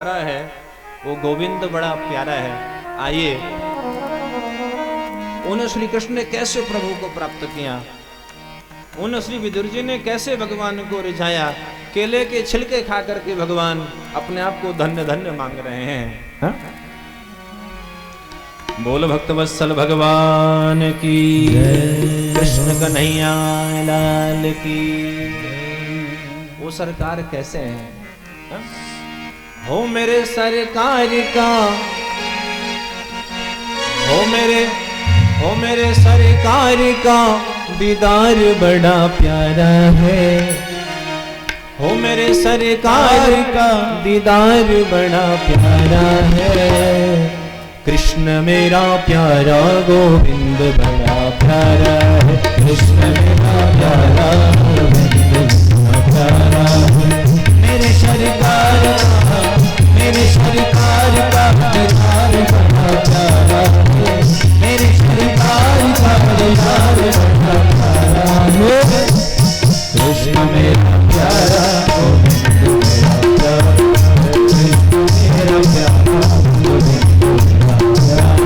है वो गोविंद बड़ा प्यारा है। आइए, उन श्री कृष्ण ने कैसे प्रभु को प्राप्त किया, उन श्री विदुर जी ने कैसे भगवान को रिझाया। केले के छिलके खा करके भगवान अपने आप को धन्य धन्य मांग रहे हैं। हा? बोल भक्तवत्सल भगवान की, कृष्ण कन्हैया लाल की। वो सरकार कैसे हैं? हा? हो मेरे सरकार का, हो मेरे सरकार का दीदार बड़ा प्यारा है। हो मेरे सरकार का दीदार बड़ा प्यारा है। कृष्ण मेरा प्यारा गोविंद बड़ा प्यारा है। कृष्ण मेरा प्यारा गोविंद बड़ा प्यारा है। मेरे सरकार का दीदार बड़ा प्यारा है। मेरे सरकार का दीदार बड़ा प्यारा है। कृष्ण मेरा प्यारा गोविंद मेरा प्यारा है। कृष्ण मेरा प्यारा गोविंद मेरा प्यारा।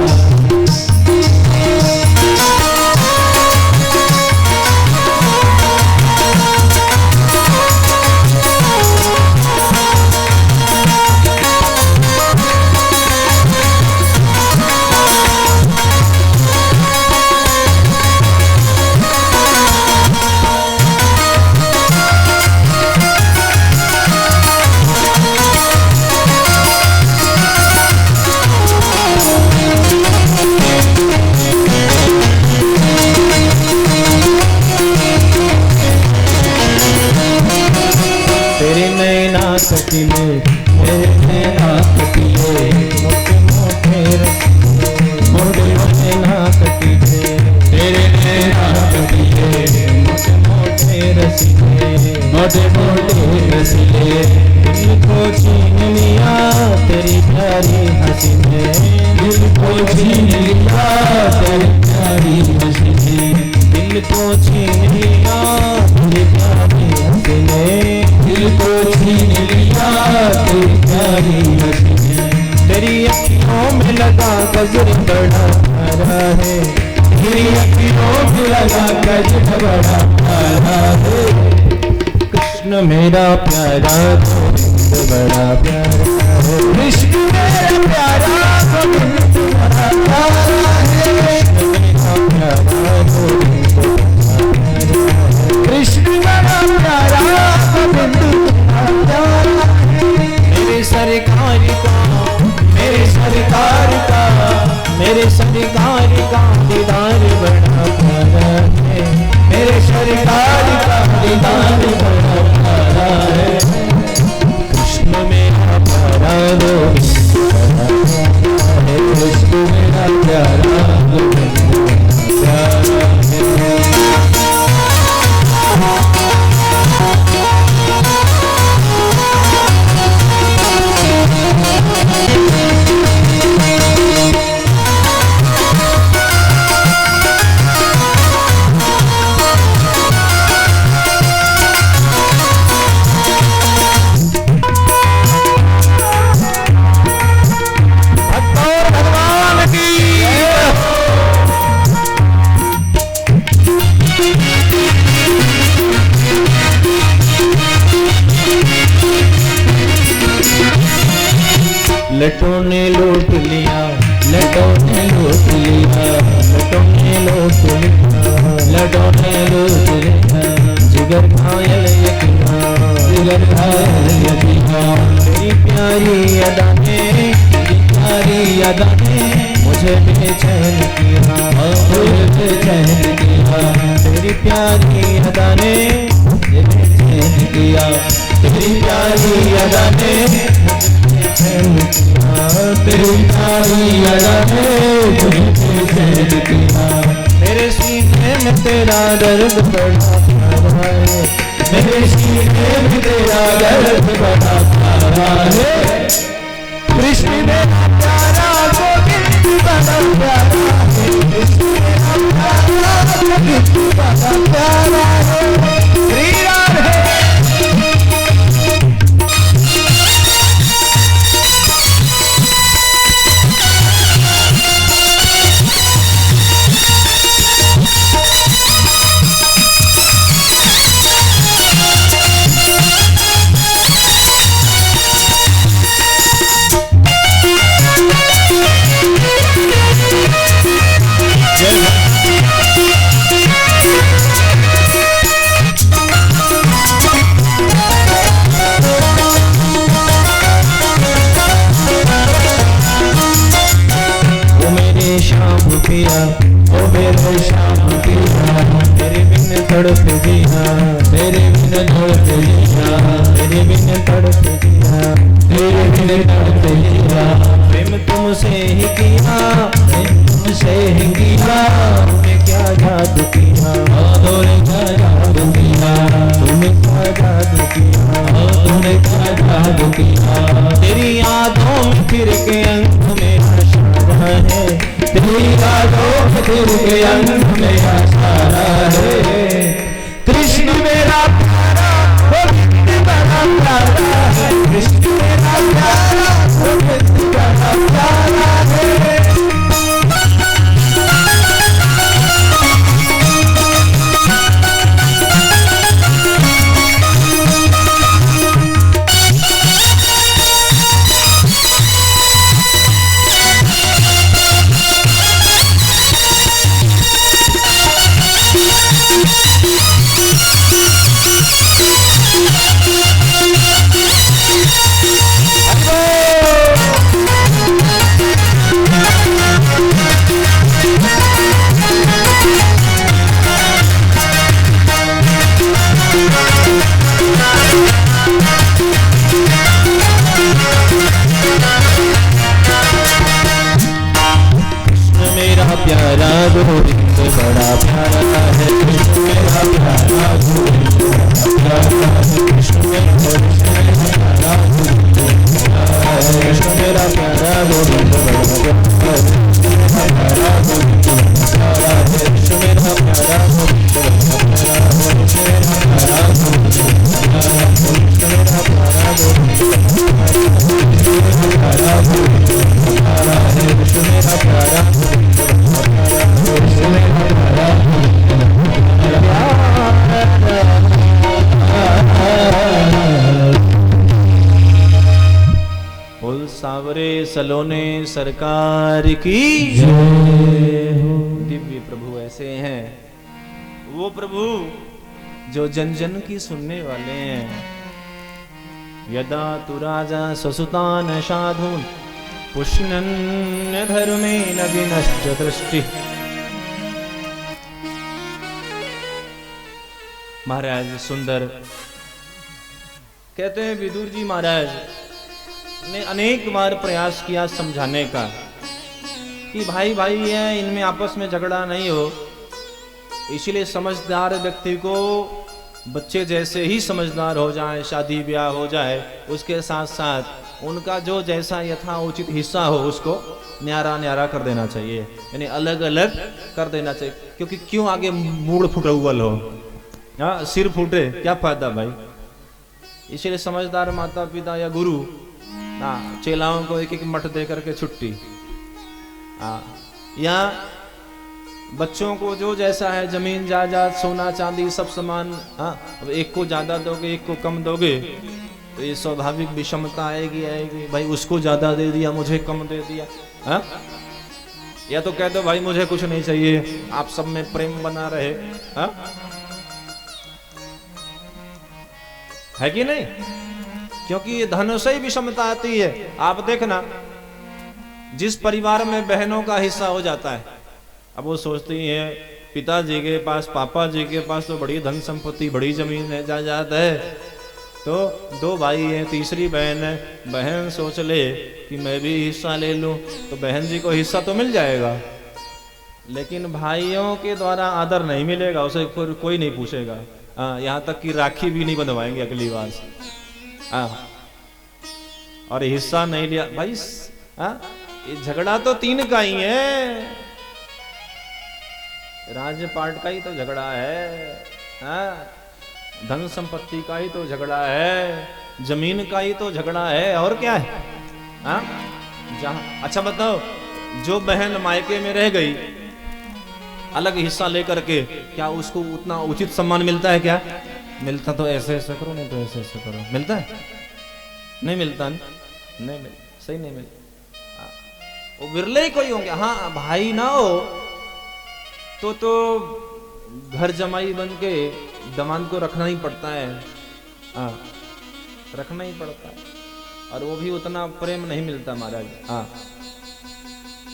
कटिले मेरे नैना कटिले, मोटे मोटे मोटे मोटे ना कटिले। तेरे नैना कटिले मोटे मोटे रसीले, मोटे मोटे रसीले। दिल को छीन लिया तेरी प्यारी हंसी ने, दिल को छीन लिया तेरी प्यारी हंसी ने। दिल को छीन लिया तेरी प्यारी हंसी ने, दिल को छीन लिया तेरी प्यारी हंसी ने। तेरी अखियों में लगा गजर बड़ा प्यारा है। तेरी अखियों में लगा गजर बड़ा प्यारा है। कृष्ण मेरा प्यारा गोविंद बड़ा प्यारा है। कृष्ण मेरा प्यारा गोविंद बड़ा प्यारा है। कृष्ण मेरा प्यारा गोविंद बड़ा प्यारा है। कृष्ण मेरा प्यारा गोविंद बड़ा प्यारा है। मेरे सरकार का, मेरे सरकार का, मेरे सरकार का दीदार बड़ा प्यारा है। मेरे सरकार का दीदार बड़ा प्यारा है। कृष्ण मेरा प्यारा गोविंद बड़ा प्यारा है। कृष्ण मेरा प्यारा गोविंद बड़ा प्यारा है। लटों ने लूट लिया, लटों ने लूट लिया, लटों ने लूट लिया, लटों ने लूट लिया। जिगर घायल यकीना, जिगर घायल यकीना। तेरी प्यारी अदा ने, तेरी प्यारी अदा ने मुझे बेचैन किया, मुझे बेचैन किया। तेरी प्यारी अदा ने मुझे बेचैन किया। तेरी प्यारी अदा ने तेरी प्यारी अदा ने मुझे बेचैन किया। मेरे सीने में तेरा दर्द बड़ा प्यारा है। मेरे सीने में तेरा दर्द बड़ा प्यारा है। कृष्ण मेरा प्यारा गोविंद बड़ा प्यारा है। कृष्ण मेरा प्यारा गोविंद बड़ा प्यारा है। श्री राधे। करते किया, प्रेम तुमसे ही किया, प्रेम तुमसे ही किया, तुमने क्या जादू किया, तूने क्या जादू किया, तुमने क्या जादू किया, तुमने क्या जादू किया। तेरी यादों में फिर के अंत में आशा है, तेरी यादों में फिर के अंत में आशा है। कृष्ण मेरा प्यारा, वो कितने बड़ा प्यारा है, कृष्ण मेरा प्यारा, वो कितने बड़ा प्यारा है। प्यारा गोविंद बड़ा प्यारा है, कृष्ण मेरा प्यारा गोविंद बड़ा प्यारा है, कृष्ण मेरा प्यारा गोविंद बड़ा प्यारा है, प्यारा गोविंद प्यारा है, कृष्ण मेरा प्यारा गोविंद बड़ा प्यारा है, कृष्ण मेरा प्यारा गोविंद प्यारा है, कृष्ण मेरा प्यारा गोविंद प्यारा है, कृष्ण मेरा प्यारा बोल सावरे सलोने सरकार की दिव्य प्रभु ऐसे हैं वो प्रभु जो जन जन की सुनने वाले हैं। यदा तु राजा ससुतान साधून पुष्णन्य धर्मेण विनश्च दृष्टि। महाराज सुंदर कहते हैं विदुर जी महाराज ने अनेक बार प्रयास किया समझाने का कि भाई भाई है, इनमें आपस में झगड़ा नहीं हो। इसलिए समझदार व्यक्ति को बच्चे जैसे ही समझदार हो जाए, शादी ब्याह हो जाए, उसके साथ साथ उनका जो जैसा यथा उचित हिस्सा हो उसको न्यारा न्यारा कर देना चाहिए, यानी अलग अलग कर देना चाहिए। क्योंकि क्यों आगे मूड फुटौल हो, सिर फूटे, क्या फायदा भाई। इसलिए समझदार माता पिता या गुरु चेलाओं को एक एक मठ दे करके छुट्टी, या बच्चों को जो जैसा है जमीन जायदाद सोना चांदी सब समान। अब एक को ज्यादा दोगे एक को कम दोगे तो ये स्वाभाविक विषमता आएगी भाई, उसको ज्यादा दे दिया मुझे कम दे दिया। या तो कह दो भाई मुझे कुछ नहीं चाहिए, आप सब में प्रेम बना रहे। है कि नहीं? क्योंकि ये धन से ही विषमता आती है। आप देखना जिस परिवार में बहनों का हिस्सा हो जाता है, अब वो सोचती है पिताजी के पास पापा जी के पास तो बड़ी धन संपत्ति बड़ी जमीन है जायदाद है, तो दो भाई हैं तीसरी बहन है, बहन सोच ले कि मैं भी हिस्सा ले लूं तो बहन जी को हिस्सा तो मिल जाएगा, लेकिन भाइयों के द्वारा आदर नहीं मिलेगा, उसे कोई नहीं पूछेगा। यहाँ तक कि राखी भी नहीं बंधवाएंगे अगली बार से। और हिस्सा नहीं लिया भाई, ये झगड़ा तो तीन का ही है, राजपाट का ही तो झगड़ा है, धन संपत्ति का ही तो झगड़ा है, जमीन का ही तो झगड़ा है, और क्या है। जहां अच्छा बताओ, जो बहन मायके में रह गई अलग हिस्सा लेकर के, क्या उसको उतना उचित सम्मान मिलता है? क्या मिलता? तो ऐसे ऐसे करो, नहीं तो ऐसे ऐसे करो, मिलता है? नहीं मिलता, नहीं मिलता, सही नहीं मिलता। वो बिरले ही कोई होंगे। हाँ भाई ना हो तो घर जमाई बन के दमाद को रखना ही पड़ता है, रखना ही पड़ता है, और वो भी उतना प्रेम नहीं मिलता महाराज।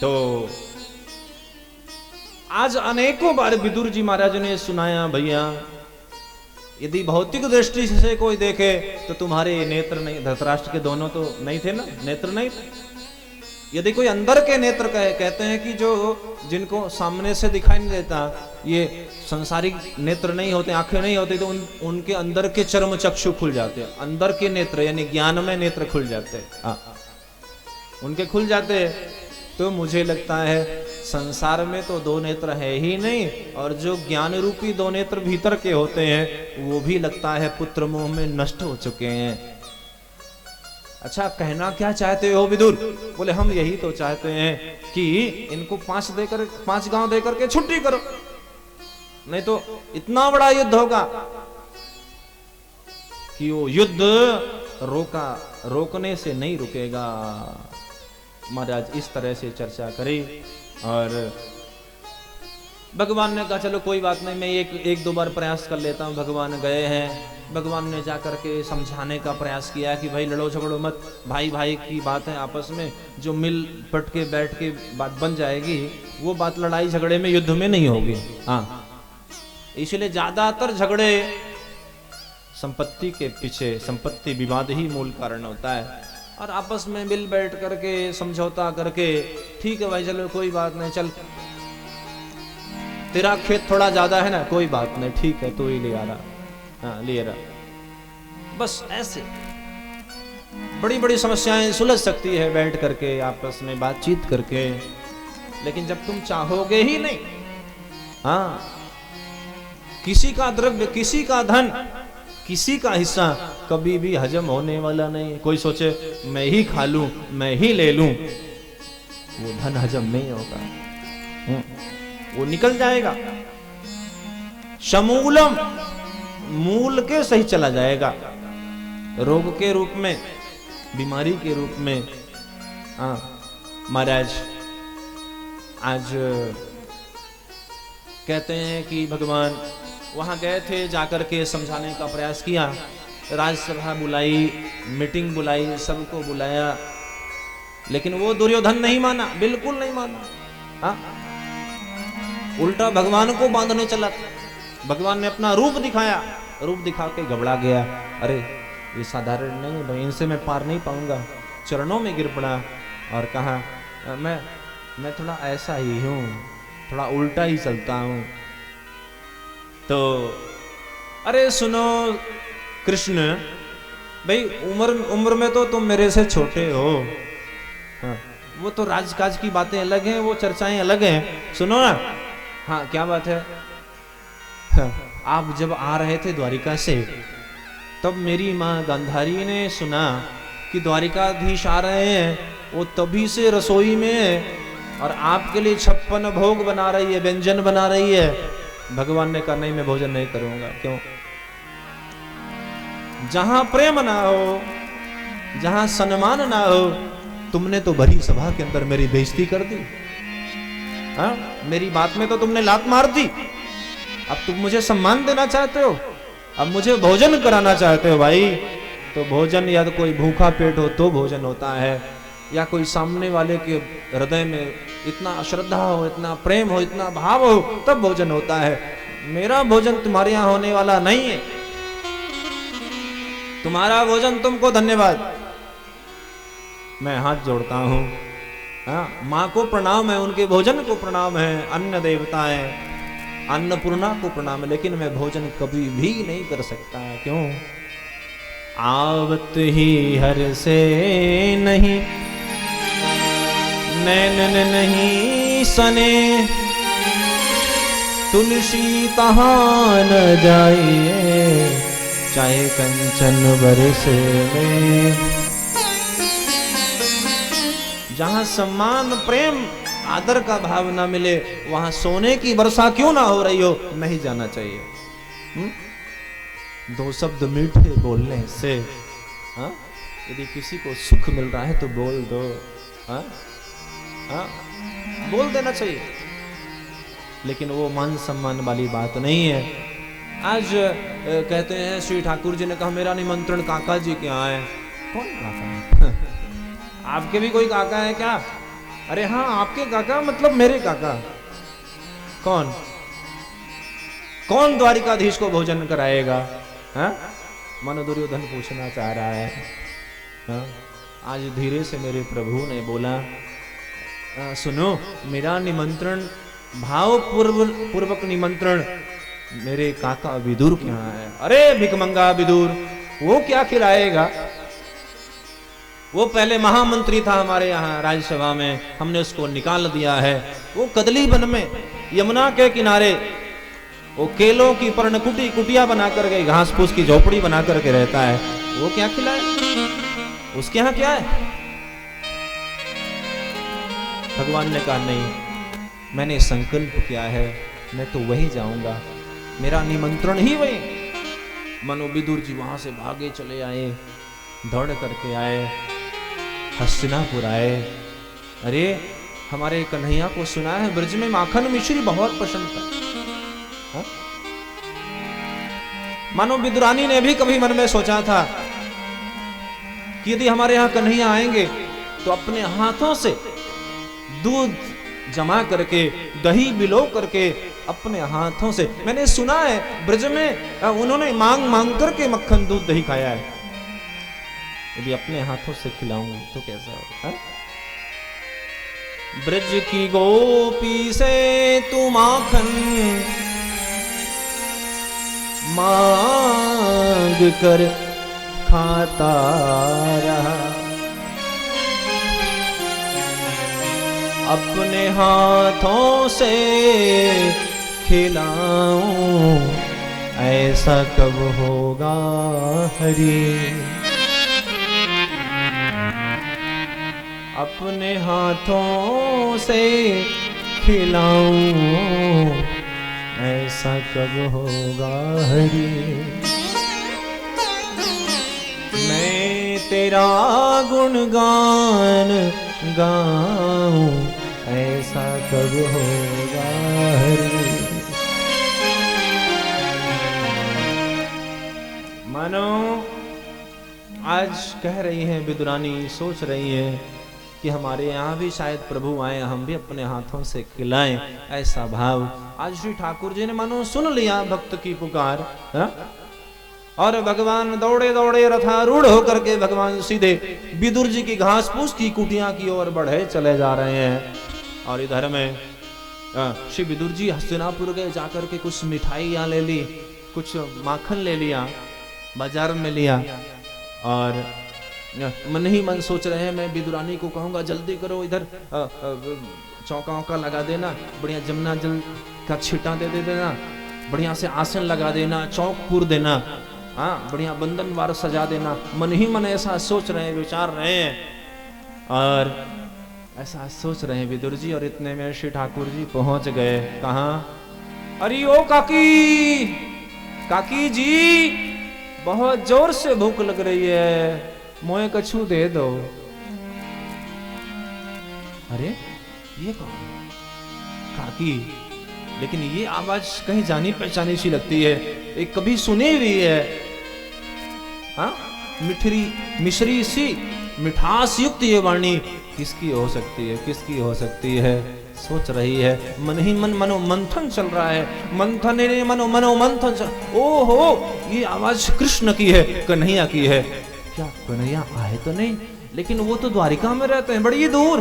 तो आज अनेकों बार विदुर जी महाराज ने सुनाया, भैया यदि भौतिक दृष्टि से कोई देखे तो तुम्हारे नेत्र नहीं, धृतराष्ट्र के दोनों तो नहीं थे ना, नेत्र नहीं थे। यदि कोई अंदर के नेत्र कहते हैं कि जो जिनको सामने से दिखाई नहीं देता, ये संसारिक नेत्र नहीं होते, आंखें नहीं होती, तो उनके अंदर के चर्म चक्षु खुल जाते हैं, अंदर के नेत्र यानी ज्ञान में नेत्र खुल जाते हैं। हाँ, उनके खुल जाते हैं। तो मुझे लगता है संसार में तो दो नेत्र है ही नहीं, और जो ज्ञान रूपी दो नेत्र भीतर के होते हैं वो भी लगता है पुत्र मोह में नष्ट हो चुके हैं। अच्छा, कहना क्या चाहते हो विदुर? बोले हम यही तो चाहते हैं कि इनको 5 गांव देकर के छुट्टी करो, नहीं तो इतना बड़ा युद्ध होगा कि वो युद्ध रोकने से नहीं रुकेगा। महाराज इस तरह से चर्चा करी और भगवान ने कहा चलो कोई बात नहीं, मैं एक दो बार प्रयास कर लेता हूँ। भगवान गए हैं, भगवान ने जाकर के समझाने का प्रयास किया कि भाई लड़ो झगड़ो मत, भाई भाई की बात है आपस में, जो मिल पट के बैठ के बात बन जाएगी वो बात लड़ाई झगड़े में युद्ध में नहीं होगी। हाँ, इसलिए ज्यादातर झगड़े संपत्ति के पीछे, संपत्ति विवाद ही मूल कारण होता है, और आपस में मिल बैठ करके समझौता करके ठीक है भाई चलो कोई बात नहीं, चल तेरा खेत थोड़ा ज्यादा है ना, कोई बात नहीं ठीक है तू ही ले आ रहा, हाँ ले रहा। बस ऐसे बड़ी बड़ी समस्याएं सुलझ सकती है बैठ करके आपस में बातचीत करके, लेकिन जब तुम चाहोगे ही नहीं, हाँ किसी का द्रव्य, किसी का धन, किसी का हिस्सा कभी भी हजम होने वाला नहीं। कोई सोचे मैं ही खा लूं, मैं ही ले लूं, वो धन हजम नहीं होगा, वो निकल जाएगा समूलम, मूल के सही चला जाएगा, रोग के रूप में, बीमारी के रूप में। हाँ महाराज आज कहते हैं कि भगवान वहां गए थे, जाकर के समझाने का प्रयास किया, राजसभा बुलाई, मीटिंग बुलाई, सबको बुलाया, लेकिन वो दुर्योधन नहीं माना, बिल्कुल नहीं माना। हाँ, उल्टा भगवान को बांधने चला। भगवान ने अपना रूप दिखाया, रूप दिखा के घबरा गया, अरे ये साधारण नहीं भाई, इनसे मैं पार नहीं पाऊंगा। चरणों में गिर पड़ा और कहा मैं थोड़ा ऐसा ही हूं, थोड़ा उल्टा ही चलता हूं। तो अरे सुनो कृष्ण भाई, उम्र में तो तुम मेरे से छोटे हो, हाँ, वो तो राजकाज की बातें अलग हैं, वो चर्चाएं अलग हैं, सुनो ना। हाँ क्या बात है? हाँ, आप जब आ रहे थे द्वारिका से, तब मेरी माँ गांधारी ने सुना कि द्वारिकाधीश आ रहे हैं, वो तभी से रसोई में है और आपके लिए 56 भोग बना रही है, व्यंजन बना रही है। भगवान ने कहा नहीं, मैं भोजन नहीं करूंगा। क्यों? जहां प्रेम ना हो, जहां सम्मान ना हो, तुमने तो भरी सभा के अंदर मेरी बेइज्जती कर दी। हाँ, मेरी बात में तो तुमने लात मार दी। अब तुम मुझे सम्मान देना चाहते हो, अब मुझे भोजन कराना चाहते हो। भाई तो भोजन या तो कोई भूखा पेट हो तो भोजन होता है, या कोई सामने वाले के हृदय में इतना श्रद्धा हो, इतना प्रेम हो, इतना भाव हो, तब भोजन होता है। मेरा भोजन तुम्हारे यहां होने वाला नहीं है। तुम्हारा भोजन तुमको धन्यवाद, मैं हाथ जोड़ता हूं। हाँ, माँ को प्रणाम है, उनके भोजन को प्रणाम है, अन्न देवता है, अन्नपूर्णा को प्रणाम है, लेकिन मैं भोजन कभी भी नहीं कर सकता। क्यों? आवत ही हर से नहीं, नैनन नहीं सने, तुलसी तहां न जाइए, चाहे कंचन बरसे में। जहां सम्मान, प्रेम, आदर का भाव ना मिले, वहां सोने की वर्षा क्यों ना हो रही हो, नहीं जाना चाहिए। दो शब्द मीठे बोलने से, हाँ, यदि किसी को सुख मिल रहा है तो बोल दो, हाँ, हाँ, बोल देना चाहिए, लेकिन वो मान सम्मान वाली बात नहीं है। आज कहते हैं श्री ठाकुर जी ने कहा मेरा निमंत्रण काका जी के यहाँ है। कौन काका? आपके भी कोई काका है क्या? अरे हाँ, आपके काका मतलब मेरे काका। कौन? कौन द्वारिकाधीश को भोजन कराएगा? हाँ? मानो दुर्योधन पूछना चाह रहा है। हाँ? आज धीरे से मेरे प्रभु ने बोला, सुनो, मेरा निमंत्रण, भाव पूर्वक निमंत्रण मेरे काका विदुर के यहाँ है। अरे भिकमंगा विदुर, वो क्या खिलाएगा? वो पहले महामंत्री था हमारे यहाँ राज्यसभा में, हमने उसको निकाल दिया है। वो कदली वन में यमुना के किनारे वो केलों की पर्णकुटी कुटिया बना करके, घास फूस की झोपड़ी बना करके रहता है। वो क्या खिलाए? उसके यहाँ क्या है? भगवान ने कहा, नहीं, मैंने संकल्प किया है, मैं तो वही जाऊंगा, मेरा निमंत्रण ही वही। मनो विदुर जी वहां से भागे चले आए, दौड़ करके आए, हस्तिनापुर आए। अरे हमारे कन्हैया को सुना है ब्रज में माखन मिश्री बहुत पसंद था। हा? मानो विदुरानी ने भी कभी मन में सोचा था कि यदि हमारे यहाँ कन्हैया आएंगे तो अपने हाथों से दूध जमा करके, दही बिलो करके अपने हाथों से, मैंने सुना है ब्रज में उन्होंने मांग मांग करके मक्खन दूध दही खाया है। यदि अपने हाथों से खिलाऊं तो कैसा होगा? ब्रज की गोपी से तू माखन मांग कर खाता रहा, अपने हाथों से खिलाऊं ऐसा कब होगा हरि? अपने हाथों से खिलाऊं ऐसा कब होगा हरि? मैं तेरा गुणगान गाऊं ऐसा कब होगा हरि? मानो आज कह रही हैं विदुरानी, सोच रही हैं कि हमारे यहाँ भी शायद प्रभु आए, हम भी अपने हाथों से खिलाएं, ऐसा भाव आज श्री ठाकुर जी ने मानो सुन लिया भक्त की पुकार। हा? और भगवान दौड़े दौड़े रथारूढ़ होकर के भगवान सीधे विदुर जी की घास फूस की कुटिया की ओर बढ़े चले जा रहे हैं। और इधर में श्री विदुर जी हस्तिनापुर गए, जाकर के कुछ मिठाइयाँ ले ली, कुछ माखन ले लिया, बाजार में लिया, और मन ही मन सोच रहे हैं मैं विदुरानी को कहूंगा जल्दी करो, इधर चौका वौका लगा देना, बढ़िया जमुना जल का छींटा दे देना, बढ़िया से आसन लगा देना, चौक पूर देना, हाँ बढ़िया बंधन वार सजा देना। मन ही मन ऐसा सोच रहे हैं, विचार रहे हैं, और ऐसा सोच रहे हैं विदुर जी। और इतने में श्री ठाकुर जी पहुंच गए। कहाँ? अरे ओ काकी, काकी जी बहुत जोर से भूख लग रही है, मोए कछु दे दो। अरे ये कौन? काकी, लेकिन ये आवाज कहीं जानी पहचानी सी लगती है, एक कभी सुनी हुई है। हाँ, मिश्री सी मिठास युक्त ये वाणी किसकी हो सकती है, किसकी हो सकती है? सोच रही है, मन ही मन मनो मंथन चल रहा है, मंथन मनो मनो मंथन चल। ओहो, ये आवाज कृष्ण की है, कन्हैया की है। क्या कन्हैया आए तो नहीं? लेकिन वो तो द्वारिका में रहते हैं, बड़ी दूर।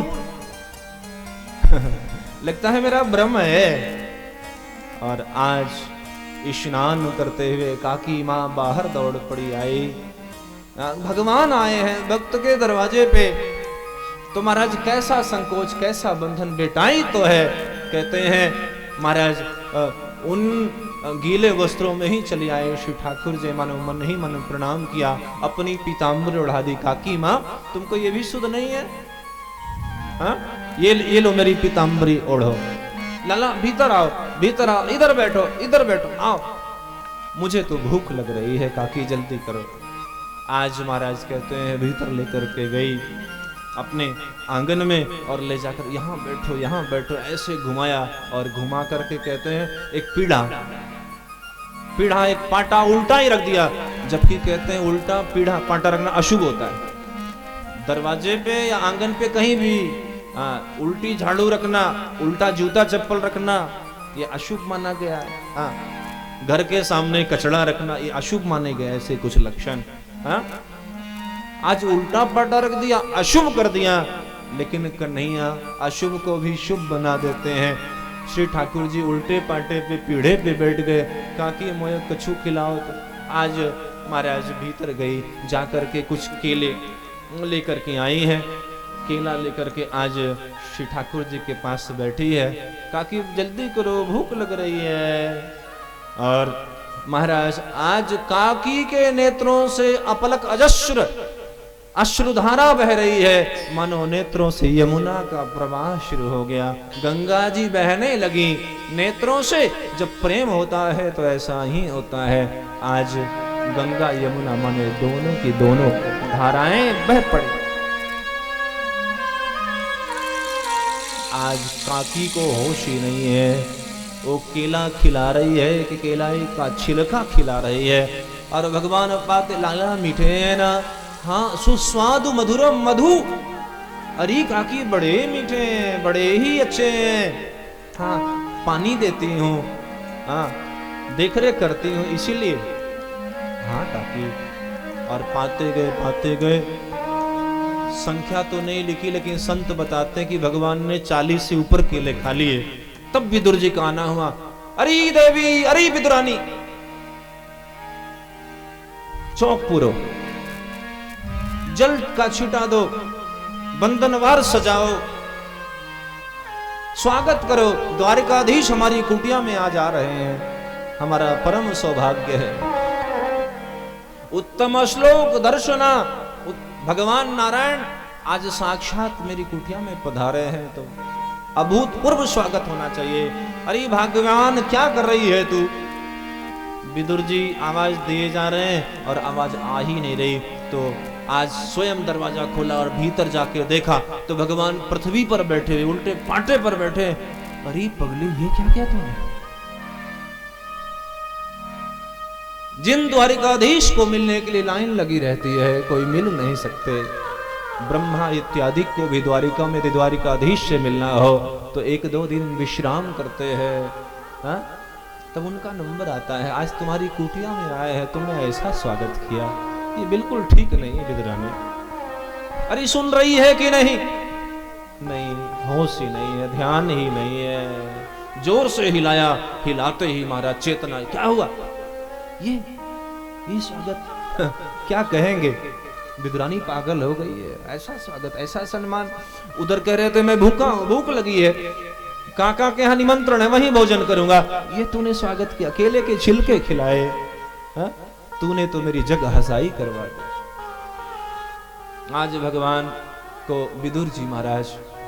लगता है मेरा भ्रम है। और आज स्नान करते हुए काकी माँ बाहर दौड़ पड़ी आई। भगवान आए हैं भक्त के दरवाजे पे, तो महाराज कैसा संकोच, कैसा बंधन, बेटाई तो है। कहते हैं महाराज उन गीले वस्त्रों में ही चली आए श्री ठाकुर जी, मानो मन ही मन प्रणाम किया, अपनी पीताम्बर उड़ा दी। काकी माँ तुमको ये भी सुध नहीं है? हाँ, ये लो मेरी पीताम्बरी ओढ़ो। लाला भीतर आओ, भीतर आओ, इधर बैठो, इधर बैठो, आओ, मुझे तो भूख लग रही है काकी, जल्दी करो। आज महाराज कहते हैं भीतर लेकर के गई अपने आंगन में, और ले जाकर यहाँ बैठो, यहाँ बैठो, ऐसे घुमाया, और घुमा करके कहते हैं एक पीढ़ा एक पाटा उल्टा ही रख दिया, जबकि कहते हैं उल्टा पीढ़ा पाटा रखना अशुभ होता है। दरवाजे पे या आंगन पे कहीं भी उल्टी झाड़ू रखना, उल्टा जूता चप्पल रखना, ये अशुभ माना गया है। घर के सामने कचड़ा रखना ये अशुभ माने गए, ऐसे कुछ लक्षण। हाँ? आज उल्टा पलटा रख दिया, अशुभ कर दिया। लेकिन कन्हैया अशुभ को भी शुभ बना देते हैं। श्री ठाकुर जी उल्टे पाटे पे पीढ़े पे बैठ गए, काकी मोए कछु खिलाओ। तो आज महाराज भीतर गई, जाकर के कुछ केले लेकर के आई है। केला लेकर के आज श्री ठाकुर जी के पास बैठी है। काकी जल्दी करो, भूख लग रही है। और महाराज आज काकी के नेत्रों से अपलक अजस्र अश्रुधारा बह रही है, मानो नेत्रों से यमुना का प्रवाह शुरू हो गया। गंगा जी बहने लगी नेत्रों से। जब प्रेम होता है तो ऐसा ही होता है। आज गंगा यमुना माने दोनों की दोनों धाराएं बह पड़ी। आज काकी को होश ही नहीं है, वो केला खिला रही है कि केला का छिलका खिला रही है। और भगवान पाते लाला मीठे हैं ना, हाँ सुस्वादु मधुरम मधु। अरे काकी बड़े मीठे हैं, बड़े ही अच्छे हैं। हाँ पानी देती हूँ, हाँ देख रेख करती हूँ इसीलिए। हाँ काकी। और पाते गए संख्या तो नहीं लिखी, लेकिन संत बताते हैं कि भगवान ने 40 से ऊपर केले खा लिए। तब विदुर जी का आना हुआ, अरे देवी, अरे विदुरानी, चौक पूरो, जल का छिटा दो, बंधनवार सजाओ, स्वागत करो। द्वारिकाधीश हमारी कुटिया में आज आ रहे हैं, हमारा परम सौभाग्य है। उत्तम श्लोक दर्शना, भगवान नारायण आज साक्षात मेरी कुटिया में पधारे हैं, तो अभूतपूर्व स्वागत होना चाहिए। अरे भगवान क्या कर रही है तू? विदुर जी आवाज दिए जा रहे हैं और आवाज आ ही नहीं रही। तो आज स्वयं दरवाजा खोला और भीतर जाके देखा तो भगवान पृथ्वी पर बैठे हुए, उल्टे पाटे पर बैठे। अरे पगली, ये क्या किया तूने? जिन द्वारिकाधीश को मिलने के लिए लाइन लगी रहती है, कोई मिल नहीं सकते। ब्रह्मा इत्यादि को भी द्वारिका में द्वारिकाधीश से मिलना हो तो 1-2 दिन विश्राम करते हैं, हाँ? तब उनका नंबर आता है। आज तुम्हारी कुटिया में आए हैं, तुमने ऐसा स्वागत किया, ये बिल्कुल ठीक नहीं है विदुरानी। अरे सुन रही है कि नहीं? नहीं, होश ही नहीं है, ध्यान ही नहीं है। जोर से हिलाया, हिलाते ही महाराज चेतना। क्या हुआ? ये स्वागत क्या कहेंगे? विदुरानी पागल हो गई है। ऐसा स्वागत, ऐसा सम्मान। उधर कह रहे थे मैं भूखा हूं, भूख लगी है, काका के यहाँ निमंत्रण है, वहीं भोजन करूंगा। ये तूने स्वागत किया, केले के छिलके खिलाए, हाँ? तूने तो मेरी जग हसाई करवा दी। आज भगवान को विदुर जी महाराज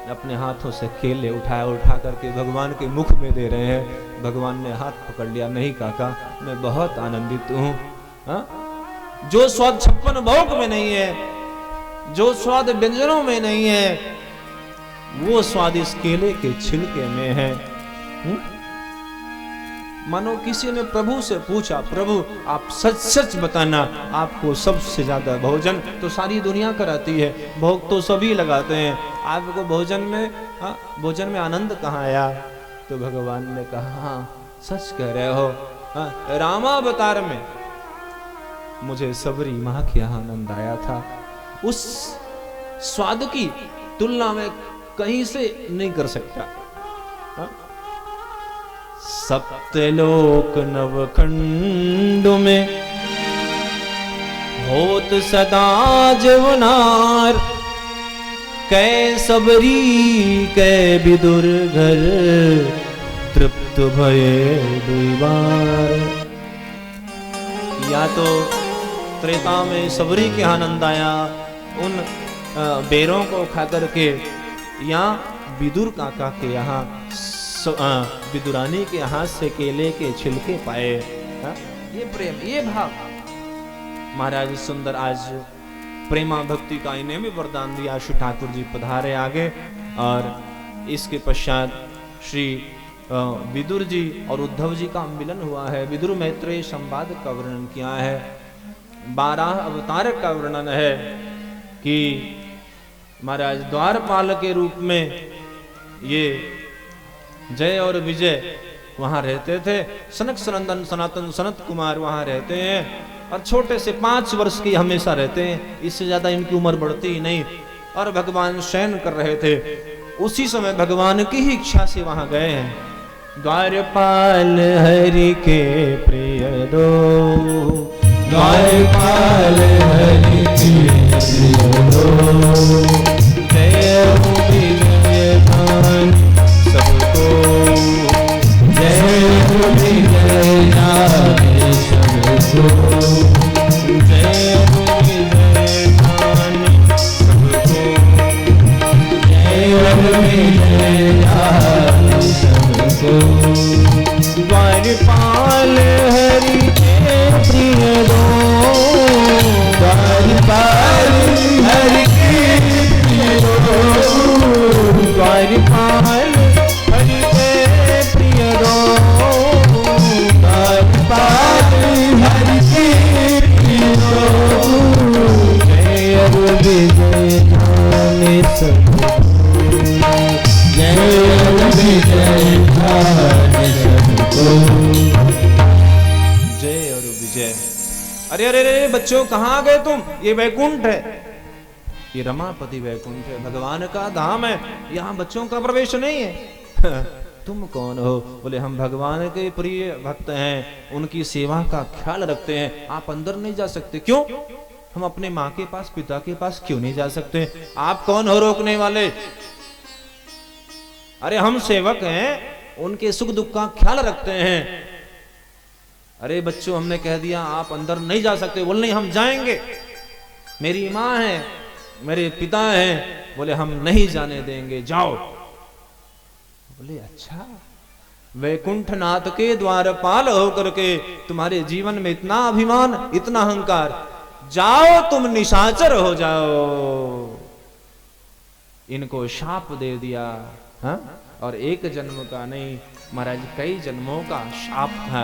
अपने हाथों से केले उठा करके भगवान के मुख में दे रहे हैं। भगवान ने हाथ पकड़ लिया, नहीं काका, मैं बहुत आनंदित हूँ। जो स्वाद 56 भोग में नहीं है, जो स्वाद व्यंजनों में नहीं है, वो स्वाद इस केले के छिलके में है। मानो किसी ने प्रभु से पूछा, प्रभु आप सच सच बताना, आपको सबसे ज्यादा भोजन तो सारी दुनिया कराती है, भोग तो सभी लगाते हैं, आपको भोजन में आनंद कहाँ आया? तो भगवान ने कहा, हाँ सच कह रहे हो। रामावतार में मुझे सबरी माँ के यहाँ आनंद आया था, उस स्वाद की तुलना में कहीं से नहीं कर सकता। सप्तलोक नवखंड में होत सदा जवनार, कै सबरी कै विदुर घर, तृप्त भये दुई बार। या तो त्रेता में सबरी के आनंद आया उन बेरों को खा करके, या विदुर काका के यहाँ विदुरानी के हाथ से केले के छिलके पाए। ये प्रेम, ये भाव। महाराज सुंदर आज प्रेमा भक्ति का इन्हें भी वरदान दिया। श्री ठाकुर जी पधारे आगे और इसके पश्चात श्री विदुर जी और उद्धव जी का मिलन हुआ है। विदुर मैत्रेय संवाद का वर्णन किया है। 12 अवतार का वर्णन है कि महाराज द्वारपाल के रूप में ये जय और विजय वहां रहते थे। सनक सनंदन सनातन सनत कुमार वहां रहते हैं और छोटे से 5 वर्ष की हमेशा रहते हैं, इससे ज्यादा इनकी उम्र बढ़ती ही नहीं। और भगवान शयन कर रहे थे, उसी समय भगवान की ही इच्छा से वहां गए हैं। द्वारपाल हरि के प्रिय दो, द्वारपाल हरि के प्रिय दो, जय विजय भान सबको, जय विजय जाने सबको, जय विजय भान सबको, जय विजय जाने सबको। द्वारपाल हरि के प्रिय दो, द्वारपाल हरि के प्रिय दो, द्वारपाल हरि के प्रिय दो, द्वारपाल हरि के प्रिय दो, जय विजय जाने सबको, जय विजय जाने सबको, जय और विजय। अरे अरे अरे बच्चों, कहाँ गए तुम? ये वैकुंठ है, ये रमापति वैकुंठ है, भगवान का धाम है, यहाँ बच्चों का प्रवेश नहीं है। तुम कौन हो? बोले हम भगवान के प्रिय भक्त हैं, उनकी सेवा का ख्याल रखते हैं, आप अंदर नहीं जा सकते। क्यों? हम अपने माँ के पास पिता के पास क्यों नहीं जा सकते? आप कौन हो रोकने वाले? अरे हम सेवक हैं, उनके सुख दुख का ख्याल रखते हैं। अरे बच्चों, हमने कह दिया आप अंदर नहीं जा सकते। बोले नहीं, हम जाएंगे, मेरी माँ है, मेरे पिता हैं। बोले हम नहीं जाने देंगे, जाओ। बोले अच्छा, वैकुंठनाथ के द्वारपाल होकर के तुम्हारे जीवन में इतना अभिमान, इतना अहंकार, जाओ तुम निशाचर हो जाओ। इनको शाप दे दिया। हाँ? और एक जन्म का नहीं महाराज, कई जन्मों का शाप था।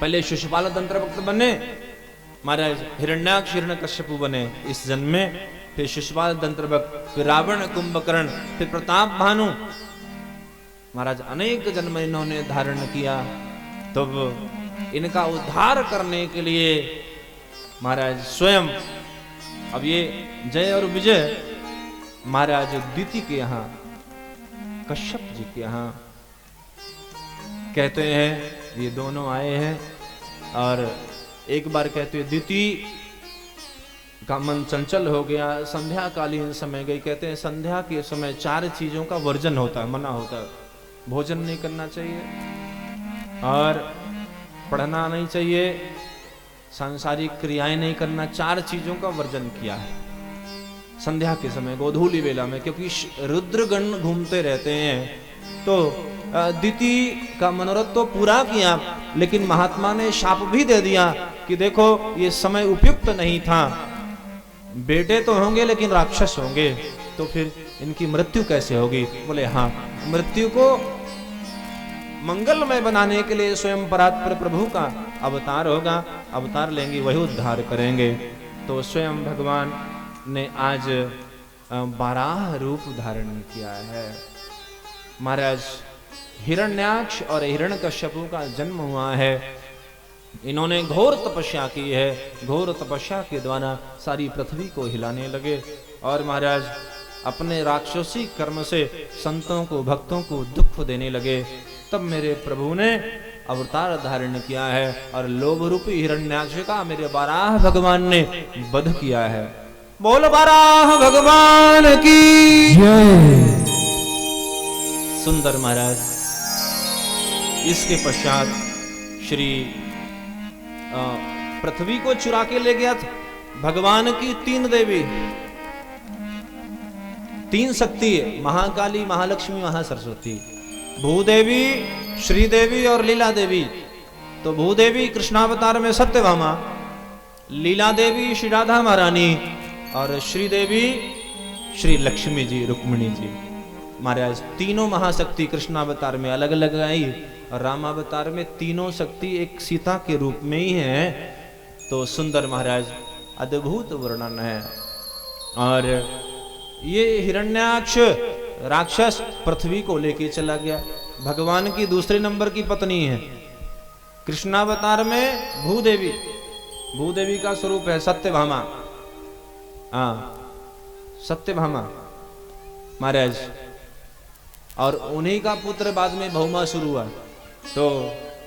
पहले शिशुपाल तंत्रभक्त बने महाराज, हिरण्याक्ष हिरण्यकश्यपु बने इस जन्म में, फिर शिशुपाल तंत्रभक्त, फिर रावण कुंभकर्ण, फिर प्रताप भानु। महाराज अनेक जन्म इन्होंने धारण किया। तब इनका उद्धार करने के लिए महाराज स्वयं, अब ये जय और विजय महाराज दिति के यहाँ, कश्यप जी के यहाँ कहते हैं, ये दोनों आए हैं। और एक बार कहते हैं दिति का मन चंचल हो गया, संध्या कालीन समय गई। कहते हैं संध्या के समय 4 चीजों का वर्जन होता है, मना होता है। भोजन नहीं करना चाहिए, और पढ़ना नहीं चाहिए, सांसारिक क्रियाएं नहीं करना, 4 चीजों का वर्जन किया है संध्या के समय, गोधूली वेला में, क्योंकि रुद्रगण घूमते रहते हैं। तो दिति का मनोरथ तो पूरा किया, लेकिन महात्मा ने शाप भी दे दिया कि देखो ये समय उपयुक्त नहीं था, बेटे तो होंगे लेकिन राक्षस होंगे, तो फिर इनकी मृत्यु कैसे होगी? बोले हाँ, मृत्यु को मंगलमय बनाने के लिए स्वयं परात्पर प्रभु का अवतार होगा, अवतार लेंगे, वही उद्धार करेंगे। तो स्वयं भगवान ने आज 12 रूप धारण किया है। महाराज हिरण्याक्ष और हिरण्यकश्यपु का जन्म हुआ है। इन्होंने घोर तपस्या की है, घोर तपस्या के द्वारा सारी पृथ्वी को हिलाने लगे, और महाराज अपने राक्षसी कर्म से संतों को, भक्तों को दुख देने लगे। तब मेरे प्रभु ने अवतार धारण किया है, और लोभ रूपी हिरण्याक्ष का मेरे बाराह भगवान ने वध किया है। बोल बाराह भगवान की जय। सुंदर महाराज, इसके पश्चात श्री पृथ्वी को चुरा के ले गया था भगवान की 3 देवी, 3 शक्ति है, महाकाली, महालक्ष्मी, महासरस्वती, भूदेवी, श्रीदेवी और लीला देवी। तो भूदेवी कृष्णावतार में सत्यभामा, लीला देवी श्री राधा महारानी, और श्रीदेवी श्री लक्ष्मी जी, रुक्मिणी जी। महाराज तीनों महाशक्ति कृष्णावतार में अलग अलग आई, और रामावतार में तीनों शक्ति एक सीता के रूप में ही है। तो सुंदर महाराज अद्भुत वर्णन है। और ये हिरण्याक्ष राक्षस पृथ्वी को लेके चला गया। भगवान की दूसरे नंबर की पत्नी है। कृष्णावतार में भूदेवी, भूदेवी का स्वरूप है सत्यभामा। हाँ, सत्यभामा महाराज, और उन्हीं का पुत्र बाद में भौमासुर हुआ। तो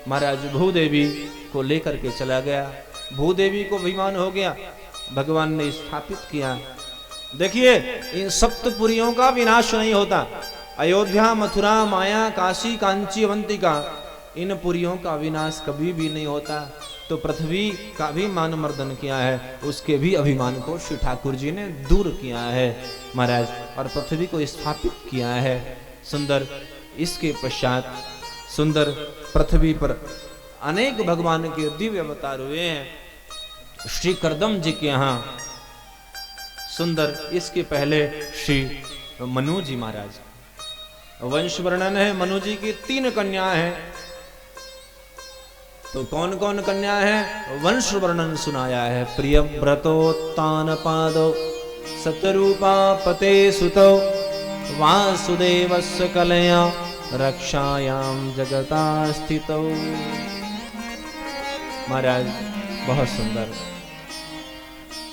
महाराज भूदेवी को लेकर के चला गया। भूदेवी को अभिमान हो गया, भगवान ने स्थापित किया। देखिए, इन सप्तपुरियों का विनाश नहीं होता। अयोध्या, मथुरा, माया, काशी, कांची, अवंतिका, इन पुरियों का विनाश कभी भी नहीं होता। तो पृथ्वी का भी मान मर्दन किया है, उसके भी अभिमान को श्री ठाकुर जी ने दूर किया है महाराज, और पृथ्वी को स्थापित किया है। सुंदर, इसके पश्चात सुंदर पृथ्वी पर अनेक भगवान के दिव्य अवतार हुए हैं श्री करदम जी के यहाँ। सुंदर, इसके पहले श्री मनु जी महाराज, वंश वर्णन है। मनु जी की 3 कन्या हैं। तो कौन कौन कन्या है, वंश वर्णन सुनाया है। प्रियव्रतोत्तान पादो सतरूपा पते सुतो वासुदेवस्य कलया रक्षायाम जगता स्थितो। महाराज बहुत सुंदर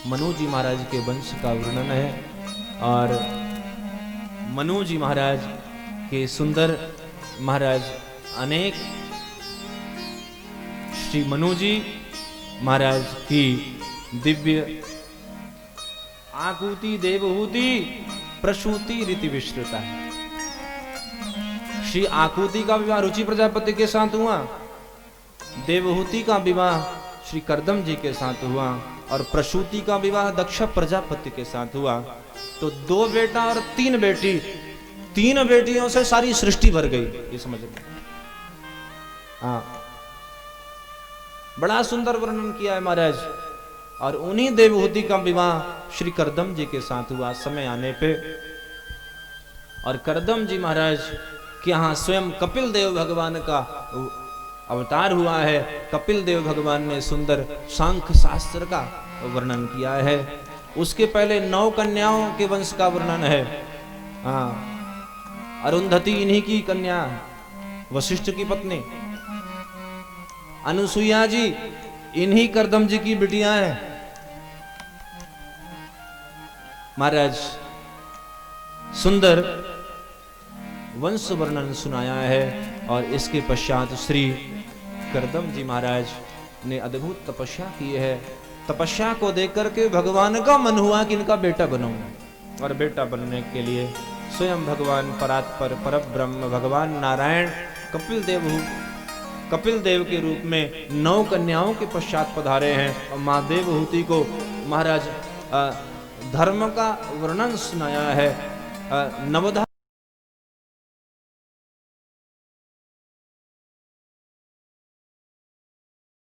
मनु जी महाराज के वंश का वर्णन है। और मनु जी महाराज के सुंदर महाराज अनेक, श्री मनु जी महाराज की दिव्य आकुति, देवहूति, प्रसूति रीति विस्तृता है। श्री आकुति का विवाह रुचि प्रजापति के साथ हुआ, देवहूति का विवाह श्री करदम जी के साथ हुआ, और प्रसूति का विवाह दक्ष प्रजापति के साथ हुआ। तो 2 बेटा और 3 बेटी, 3 बेटियों से सारी सृष्टि भर गई, ये समझ में। हाँ, बड़ा सुंदर वर्णन किया है महाराज। और उन्हीं देवहूति का विवाह श्री करदम जी के साथ हुआ समय आने पे। और करदम जी महाराज के यहाँ स्वयं कपिल देव भगवान का अवतार हुआ है। कपिल देव भगवान ने सुंदर सांख्य शास्त्र का वर्णन किया है। उसके पहले 9 कन्याओं के वंश का वर्णन है। हाँ, अरुंधति इन्हीं की कन्या, वशिष्ठ की पत्नी। अनुसुईया जी इन्हीं करदम जी की बिटियां हैं महाराज। सुंदर वंश वर्णन सुनाया है। और इसके पश्चात श्री करदम जी महाराज ने अद्भुत तपस्या की है। तपस्या को देख करके भगवान का मन हुआ कि इनका बेटा बनाऊंगा। और बेटा बनने के लिए स्वयं भगवान परात्पर परब्रह्म भगवान नारायण कपिल देव के रूप में 9 कन्याओं के पश्चात पधारे हैं। और माँ देवहूति को महाराज धर्म का वर्णन सुनाया है। नवधा